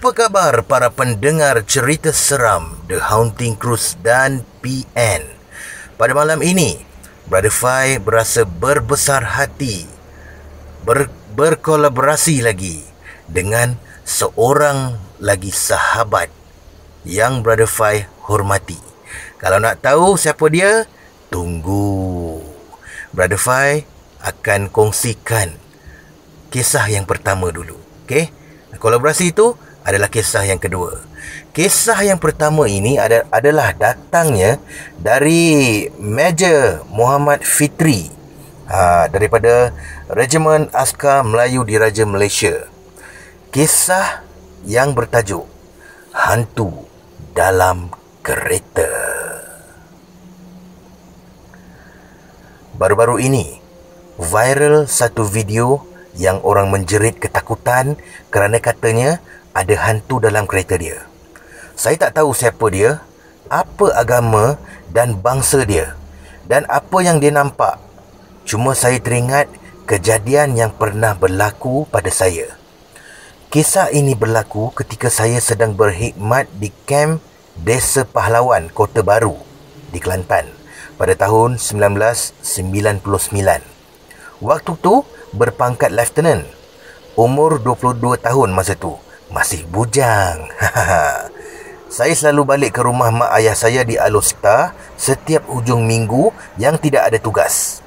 Apa khabar para pendengar cerita seram The Haunting Cruise dan PN? Pada malam ini, Brother Fai berasa berbesar hati berkolaborasi lagi dengan seorang lagi sahabat yang Brother Fai hormati. Kalau nak tahu siapa dia, tunggu. Brother Fai akan kongsikan kisah yang pertama dulu. Okey? Kolaborasi itu adalah kisah yang kedua. Kisah yang pertama ini adalah datangnya dari Major Muhammad Fitri daripada Regimen Askar Melayu Diraja Malaysia. Kisah yang bertajuk Hantu dalam Kereta. Baru-baru ini viral satu video yang orang menjerit ketakutan kerana katanya ada hantu dalam kereta dia. Saya tak tahu siapa dia, apa agama dan bangsa dia, dan apa yang dia nampak. Cuma saya teringat kejadian yang pernah berlaku pada saya. Kisah ini berlaku ketika saya sedang berkhidmat di kamp Desa Pahlawan, Kota Baru di Kelantan pada tahun 1999. Waktu tu berpangkat Lieutenant. Umur 22 tahun masa tu. Masih bujang. Saya selalu balik ke rumah mak ayah saya di Alor setiap hujung minggu yang tidak ada tugas.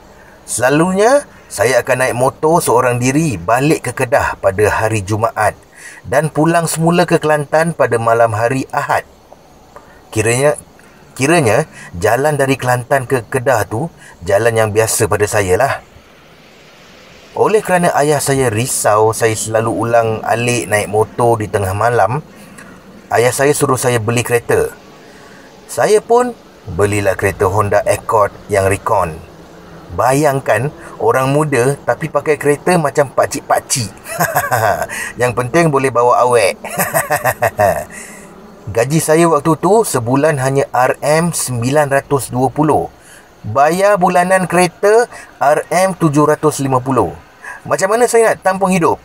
Selalunya, saya akan naik motor seorang diri balik ke Kedah pada hari Jumaat dan pulang semula ke Kelantan pada malam hari Ahad. Kiranya jalan dari Kelantan ke Kedah tu jalan yang biasa pada saya lah. Oleh kerana ayah saya risau saya selalu ulang alik naik motor di tengah malam, ayah saya suruh saya beli kereta. Saya pun belilah kereta Honda Accord yang Recon. Bayangkan orang muda tapi pakai kereta macam pakcik-pakcik. Yang penting boleh bawa awek. Gaji saya waktu tu sebulan hanya RM920. Bayar bulanan kereta RM750. Macam mana saya nak tampung hidup?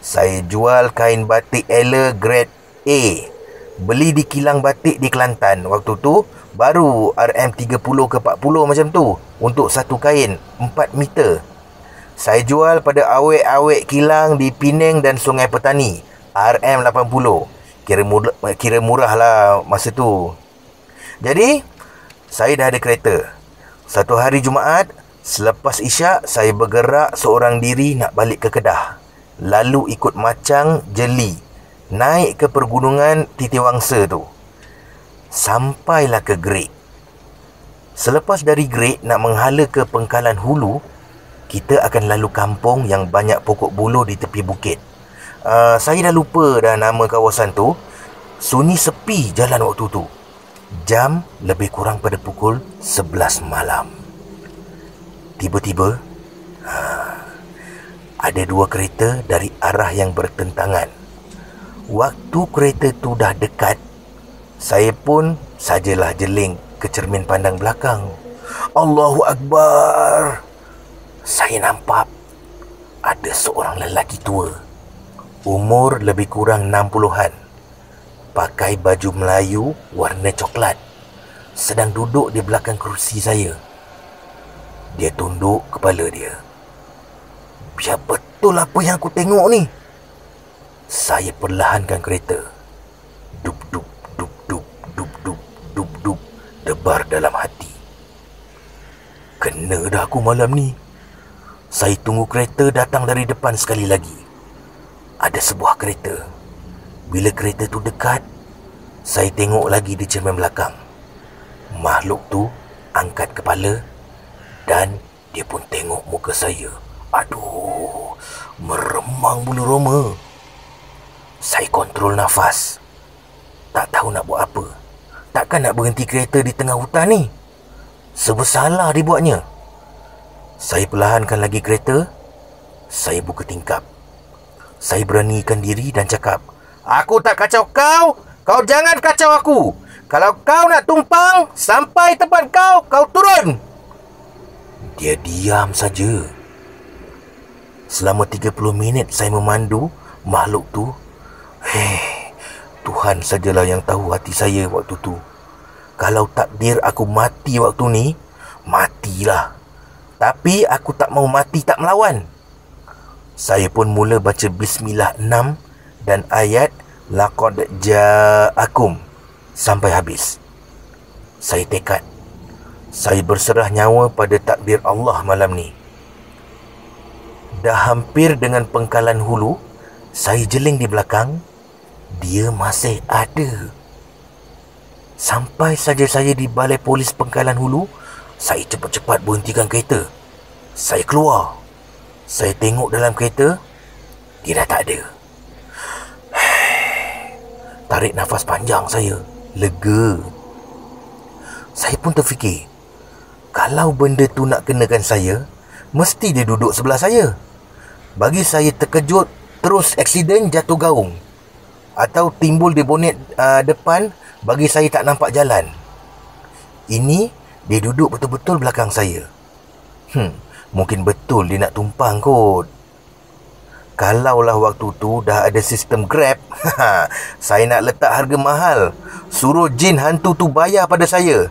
Saya jual kain batik Ella grade A. Beli di kilang batik di Kelantan. Waktu tu baru RM30 ke 40 macam tu untuk satu kain 4 meter. Saya jual pada awek-awek kilang di Penang dan Sungai Petani, RM80. Kira murah lah masa tu. Jadi saya dah ada kereta. Satu hari Jumaat, selepas Isyak, saya bergerak seorang diri nak balik ke Kedah. Lalu ikut macang jeli, naik ke pergunungan Titiwangsa tu. Sampailah ke Great. Selepas dari Great nak menghala ke Pengkalan Hulu, kita akan lalu kampung yang banyak pokok buluh di tepi bukit. Saya dah lupa dah nama kawasan tu. Sunyi sepi jalan waktu tu. Jam lebih kurang pada pukul 11 malam. Tiba-tiba ada dua kereta dari arah yang bertentangan. Waktu kereta tu dah dekat, saya pun sajalah jeling ke cermin pandang belakang. Allahu Akbar. Saya nampak ada seorang lelaki tua, umur lebih kurang 60-an, pakai baju Melayu warna coklat, sedang duduk di belakang kerusi saya. Dia tunduk kepala dia. Biar betul apa yang aku tengok ni. Saya perlahankan kereta. Dup dup dup dup dup dup dup dup, debar dalam hati. Kena dah aku malam ni. Saya tunggu kereta datang dari depan sekali lagi. Ada sebuah kereta. Bila kereta tu dekat, saya tengok lagi di cermin belakang. Makhluk tu angkat kepala dan dia pun tengok muka saya. Aduh, meremang bulu roma. Saya kontrol nafas. Tak tahu nak buat apa. Takkan nak berhenti kereta di tengah hutan ni? Sebesalah dibuatnya. Saya perlahankan lagi kereta. Saya buka tingkap. Saya beranikan diri dan cakap, aku tak kacau kau. Kau jangan kacau aku. Kalau kau nak tumpang, sampai tempat kau turun. Dia diam saja. Selama 30 minit saya memandu makhluk tu. Tuhan sajalah yang tahu hati saya waktu tu. Kalau takdir aku mati waktu ni, matilah. Tapi aku tak mau mati tak melawan. Saya pun mula baca Bismillah 6 dan ayat Laqad ja'akum sampai habis. Saya tekad. Saya berserah nyawa pada takdir Allah malam ni. Dah hampir dengan Pengkalan Hulu, saya jeling di belakang. Dia masih ada. Sampai saja saya di balai polis Pengkalan Hulu, saya cepat-cepat berhentikan kereta. Saya keluar. Saya tengok dalam kereta, dia dah tak ada. Tarik nafas panjang saya, lega. Saya pun terfikir, kalau benda tu nak kenakan saya, mesti dia duduk sebelah saya. Bagi saya terkejut, terus aksiden jatuh gaung. Atau timbul di bonet depan, bagi saya tak nampak jalan. Ini, dia duduk betul-betul belakang saya. Mungkin betul dia nak tumpang kot. Kalaulah waktu tu dah ada sistem Grab, saya nak letak harga mahal. Suruh jin hantu tu bayar pada saya.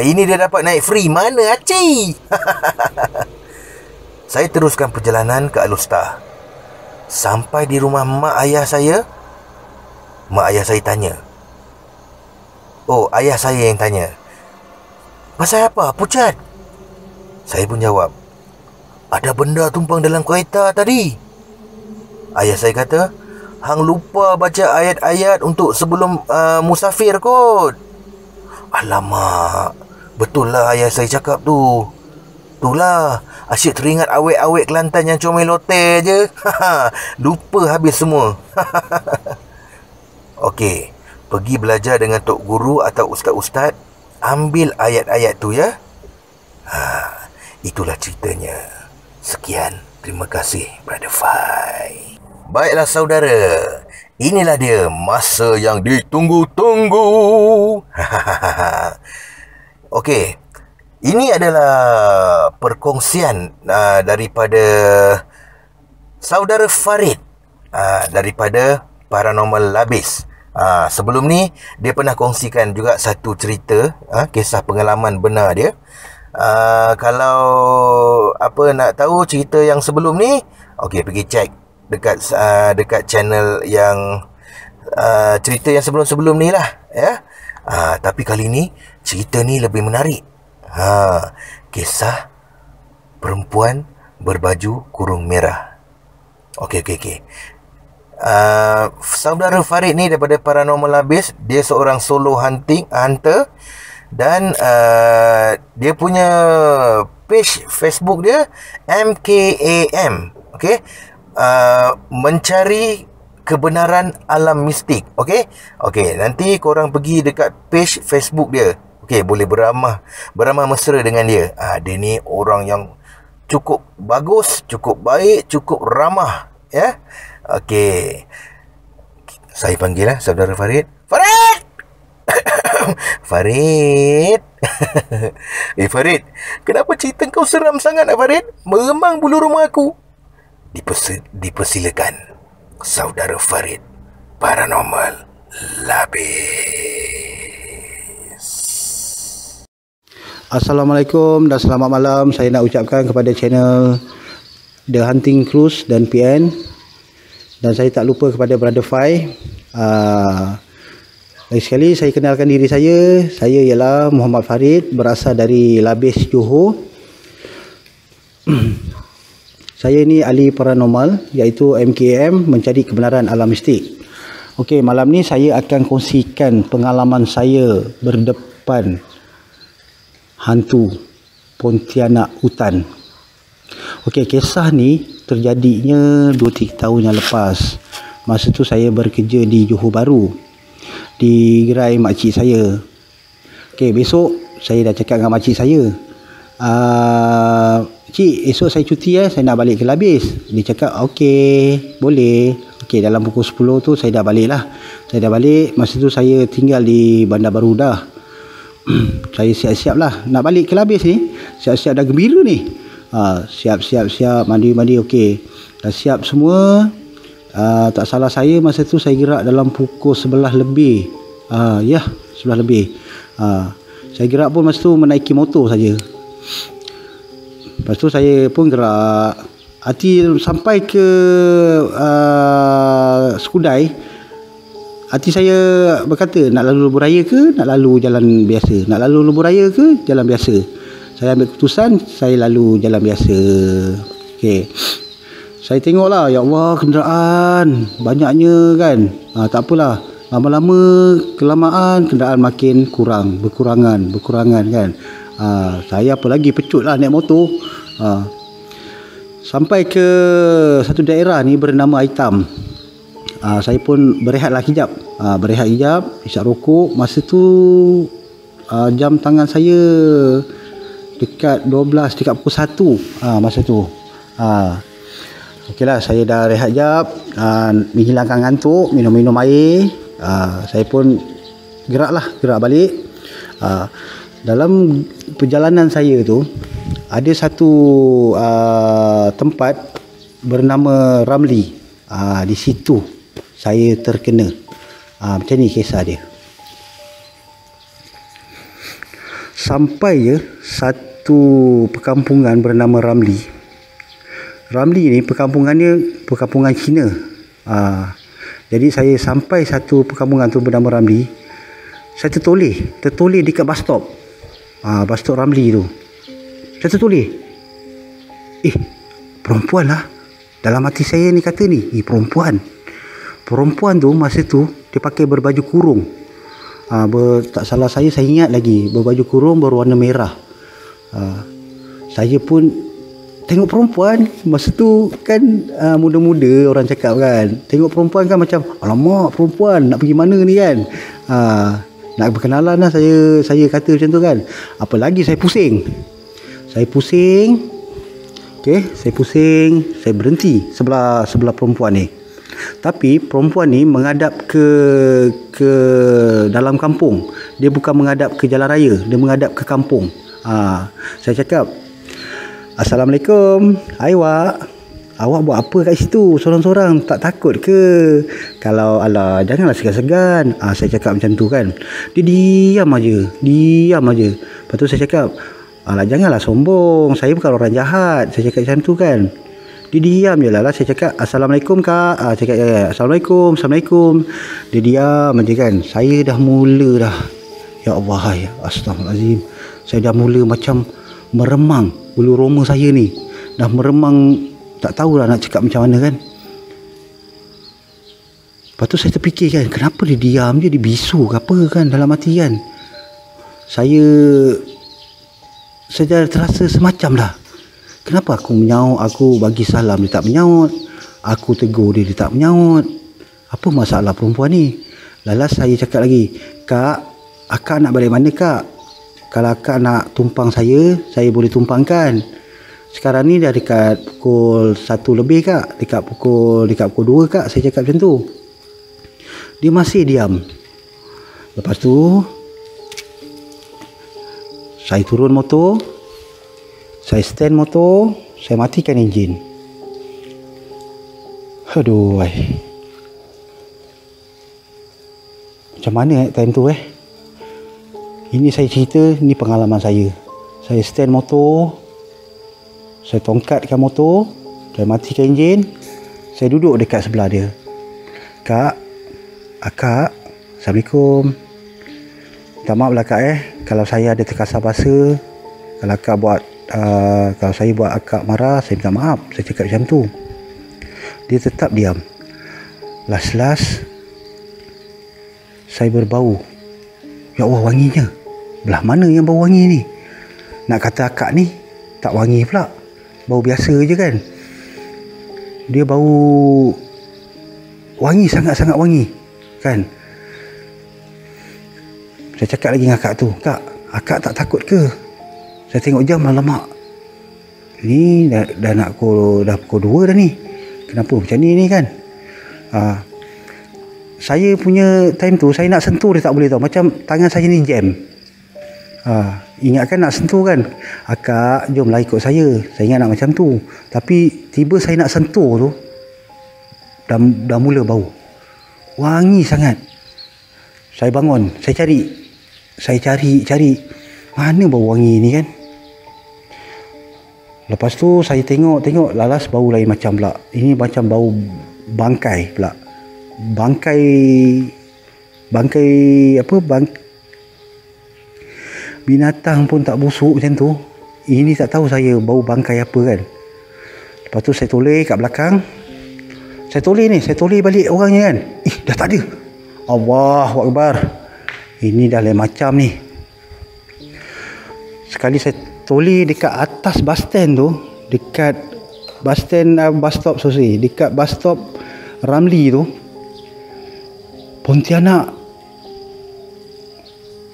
Ini dia dapat naik free. Mana Acik? Saya teruskan perjalanan ke Alustar. Sampai di rumah mak ayah saya, mak ayah saya tanya. Oh, ayah saya yang tanya. Pasal apa, Pucat? Saya pun jawab, ada benda tumpang dalam kereta tadi. Ayah saya kata, hang lupa baca ayat-ayat untuk sebelum musafir kot. Alamak, betul lah ayah saya cakap tu. Itulah, asyik teringat awet-awet Kelantan yang comel lote je. Lupa habis semua. Okey, pergi belajar dengan tok guru atau ustaz-ustaz. Ambil ayat-ayat tu ya. Itulah ceritanya. Sekian, terima kasih Brother Fai. Baiklah saudara, inilah dia masa yang ditunggu-tunggu. Okey, ini adalah perkongsian daripada saudara Farid daripada Paranormal Labis. Sebelum ni dia pernah kongsikan juga satu cerita, kisah pengalaman benar dia. Kalau nak tahu cerita yang sebelum ni, okey, pergi check dekat channel yang cerita yang sebelum-sebelum ni lah ya. Tapi kali ni cerita ni lebih menarik. Kisah perempuan berbaju kurung merah. Okey. Saudara Farid ni daripada Paranormal Labis. Dia seorang solo hunter. Dan dia punya page Facebook dia MKAM. Okey, mencari kebenaran alam mistik. Okey, nanti korang pergi dekat page Facebook dia. Okey, boleh beramah mesra dengan dia. Dia ni orang yang cukup bagus, cukup baik, cukup ramah ya. Okey, saya panggil saudara Farid. Farid. Farid, kenapa cerita kau seram sangat Farid? Meremang bulu rumah aku. Dipersilakan saudara Farid, Paranormal Labis. Assalamualaikum dan selamat malam. Saya nak ucapkan kepada channel The Hunting Cruise dan PN. Dan saya tak lupa kepada Brother Fai. Lagi sekali saya kenalkan diri saya. Saya ialah Muhammad Farid, berasal dari Labis, Johor. Saya ni ahli paranormal, iaitu MKM, mencari kebenaran alam mistik. Okey, malam ni saya akan kongsikan pengalaman saya berdepan hantu Pontianak hutan. Okey, kisah ni terjadinya 2-3 tahun yang lepas. Masa tu saya bekerja di Johor Bahru, di gerai makcik saya. Okey, besok saya dah cakap dengan makcik saya, cik, esok saya cuti saya nak balik ke Labis. Dia cakap okey, boleh. Okey, dalam pukul 10 tu saya dah balik lah. Saya dah balik. Masa tu saya tinggal di Bandar Baru dah. Saya siap-siap lah nak balik ke Labis ni. Siap-siap dah gembira ni. Siap-siap mandi. Okey, dah siap semua. Tak salah saya masa tu saya gerak dalam pukul 11 lebih. 11 lebih. Saya gerak pun masa tu menaiki motor saja. Lepas tu saya pun gerak. Hati sampai ke Skudai, hati saya berkata, nak lalu lebuh raya ke nak lalu jalan biasa, nak lalu lebuh raya ke jalan biasa. Saya ambil keputusan, saya lalu jalan biasa. Okey. Saya tengoklah, ya Allah, kenderaan banyaknya kan. Tak apalah, lama-lama kelamaan kenderaan makin berkurangan kan. Saya apa lagi pecut lah naik motor. Sampai ke satu daerah ni bernama Aitam. Saya pun berehatlah kejap. Berehat kejap, isap rokok. Masa tu jam tangan saya dekat 12, dekat pukul 1 masa tu. Okeylah, saya dah rehat jap, menghilangkan ngantuk, minum air. Saya pun gerak balik. Dalam perjalanan saya tu ada satu tempat bernama Ramli. Di situ saya terkena. Macam ni kisah dia. Sampai je satu perkampungan bernama Ramli. Ramli ni perkampungannya perkampungan Cina. Jadi saya sampai satu perkampungan tu bernama Ramli. Saya tertoleh dekat bus stop. Bus stop Ramli tu. Saya tertoleh. Perempuan lah. Dalam hati saya ni kata ni, perempuan. Perempuan tu masa tu dia pakai berbaju kurung. Tak salah saya ingat lagi, berbaju kurung berwarna merah. Saya pun tengok perempuan masa tu kan, muda-muda orang cakap kan. Tengok perempuan kan macam, alamak, perempuan nak pergi mana ni kan. Nak berkenalan lah, saya kata macam tu kan. Apa lagi saya pusing. Okey, saya berhenti sebelah perempuan ni. Tapi perempuan ni menghadap ke dalam kampung. Dia bukan menghadap ke jalan raya, dia menghadap ke kampung. Saya cakap, Assalamualaikum. Hai Wak. Awak buat apa kat situ sorang-sorang? Tak takut ke? Kalau alah, janganlah segan-segan. Saya cakap macam tu kan. Dia diam aja. Lepas tu saya cakap, alah, janganlah sombong. Saya bukan orang jahat. Saya cakap macam tu kan. Dia diam je lah. Saya cakap, Assalamualaikum kak. Saya cakap, Assalamualaikum. Dia diam aja kan. Saya dah mula dah. Ya Allah, astagfirullahalazim. Saya dah mula macam meremang. Bulu roma saya ni dah meremang, tak tahulah nak cakap macam mana kan. Lepas tu saya terfikir kan, kenapa dia diam je, dia bisu ke apa kan dalam hati kan. Saya dah terasa semacam dah. Kenapa aku menyaut, aku bagi salam dia tak menyaut, aku tegur dia tak menyaut. Apa masalah perempuan ni? Lalas saya cakap lagi, kak, akak nak balik mana kak? Kalau akak nak tumpang saya boleh tumpangkan. Sekarang ni dah dekat pukul 1 lebih kak. Dekat pukul 2 kak. Saya cakap macam tu. Dia masih diam. Lepas tu saya turun motor. Saya stand motor. Saya matikan enjin. Aduh. Macam mana time tu Ini saya cerita, ni pengalaman saya. Saya stand motor, saya tongkatkan motor, saya matikan enjin, saya duduk dekat sebelah dia. Kak, akak, Assalamualaikum. Minta maaf lah kak kalau saya ada terkasar bahasa. Kalau akak kalau saya buat akak marah, saya minta maaf. Saya cakap macam tu. Dia tetap diam. Last saya berbau. Ya Allah, wanginya. Belah mana yang bau wangi ni? Nak kata akak ni tak wangi pula. Bau biasa je kan. Dia bau wangi, sangat-sangat wangi kan. Saya cakap lagi dengan akak tu, kak, akak tak takut ke? Saya tengok jam, alamak, ni dah nak pukul 2 dah ni. Kenapa macam ni kan? Saya punya time tu, saya nak sentuh dia tak boleh tau. Macam tangan saya ni jam. Ingatkan nak sentuh kan, akak jomlah ikut saya ingat nak macam tu. Tapi tiba saya nak sentuh tu, dah mula bau. Wangi sangat. Saya bangun, saya cari. Mana bau wangi ni kan? Lepas tu saya tengok lalas bau lain macam pula. Ini macam bau bangkai pula. Bangkai apa? Binatang pun tak busuk macam tu. Ini tak tahu saya bau bangkai apa kan. Lepas tu saya toleh kat belakang. Saya toleh balik orangnya kan. Dah tak ada. Allahu Akbar. Ini dah lain macam ni. Sekali saya toleh dekat atas bus stand tu, dekat bus stand dekat bus stop Ramli tu, Pontianak.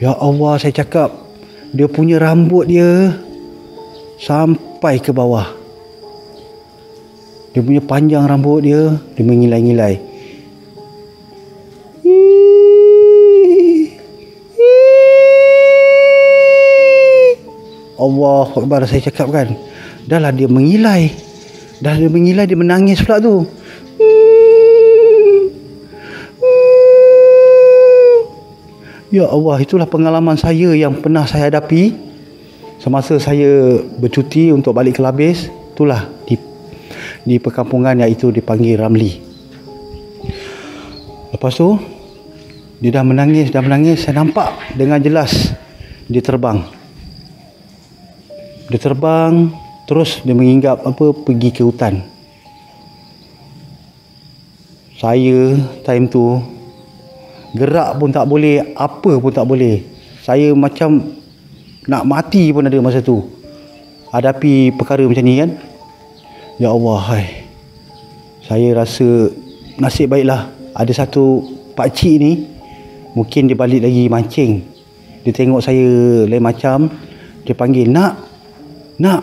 Ya Allah, saya cakap dia punya rambut dia sampai ke bawah. Dia punya panjang rambut dia mengilai-ngilai. Allahu Akbar, saya cakap kan. Dah lah dia mengilai, dia menangis pula tu. Ya Allah, itulah pengalaman saya yang pernah saya hadapi semasa saya bercuti untuk balik ke Labis. Itulah di perkampungan iaitu dipanggil Ramli. Lepas tu dia dah menangis. Saya nampak dengan jelas dia terbang terus dia menginggap pergi ke hutan. Saya time tu gerak pun tak boleh, apa pun tak boleh. Saya macam nak mati pun ada masa tu hadapi perkara macam ni kan. Ya Allah, saya rasa nasib baiklah ada satu pakcik ni, mungkin dia balik lagi mancing. Dia tengok saya lain macam, dia panggil, Nak,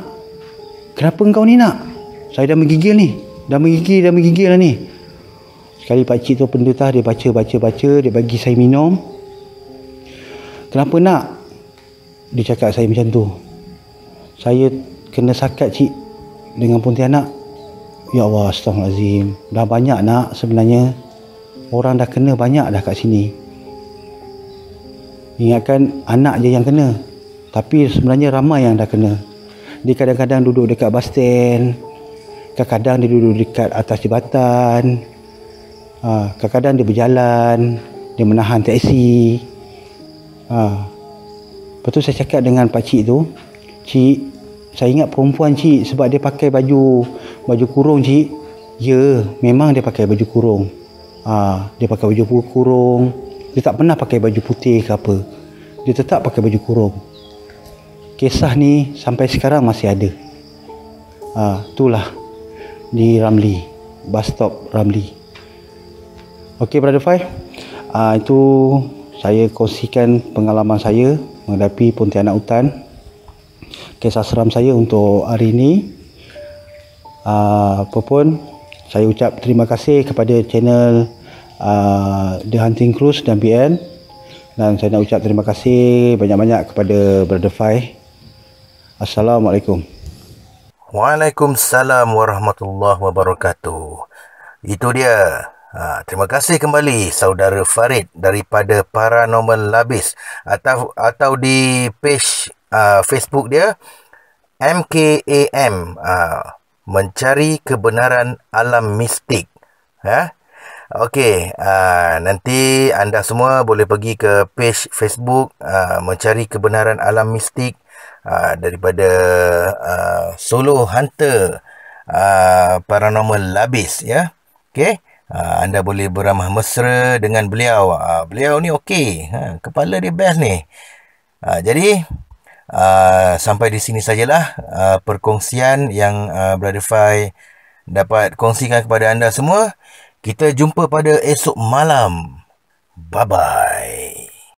kenapa engkau ni nak? Saya dah menggigil ni. Dah menggigil lah ni. Sekali pakcik tu pendetah, dia baca. Dia bagi saya minum. Kenapa nak? Dia cakap saya macam tu. Saya kena sakat cik dengan Pontianak. Ya Allah, astaghfirullahalazim. Dah banyak nak sebenarnya. Orang dah kena banyak dah kat sini. Ingatkan anak je yang kena. Tapi sebenarnya ramai yang dah kena. Dia kadang-kadang duduk dekat bus stand, kadang-kadang dia duduk dekat atas jambatan, kadang-kadang dia berjalan, dia menahan teksi. Lepas tu saya cakap dengan pakcik tu, Cik, saya ingat perempuan cik sebab dia pakai baju kurung cik. Ya, memang dia pakai baju kurung. Dia pakai baju kurung. Dia tak pernah pakai baju putih ke apa. Dia tetap pakai baju kurung. Kisah ni sampai sekarang masih ada. Itulah di Ramli, bus stop Ramli. Okey Brother Fai, itu saya kongsikan pengalaman saya menghadapi Pontianak hutan. Kisah seram saya untuk hari ini. Apapun, saya ucap terima kasih kepada channel The Hunting Cruise dan BN. Dan saya nak ucap terima kasih banyak-banyak kepada Brother Fai. Assalamualaikum. Waalaikumsalam warahmatullahi wabarakatuh. Itu dia. Terima kasih kembali saudara Farid daripada Paranormal Labis, atau di page Facebook dia MKAM, mencari kebenaran alam mistik. Okey, nanti anda semua boleh pergi ke page Facebook mencari kebenaran alam mistik daripada solo hunter Paranormal Labis ya. Okey, anda boleh beramah mesra dengan beliau. Beliau ni okey, kepala dia best ni. Jadi sampai di sini sajalah perkongsian yang Brother Fai dapat kongsikan kepada anda semua. Kita jumpa pada esok malam. Bye-bye.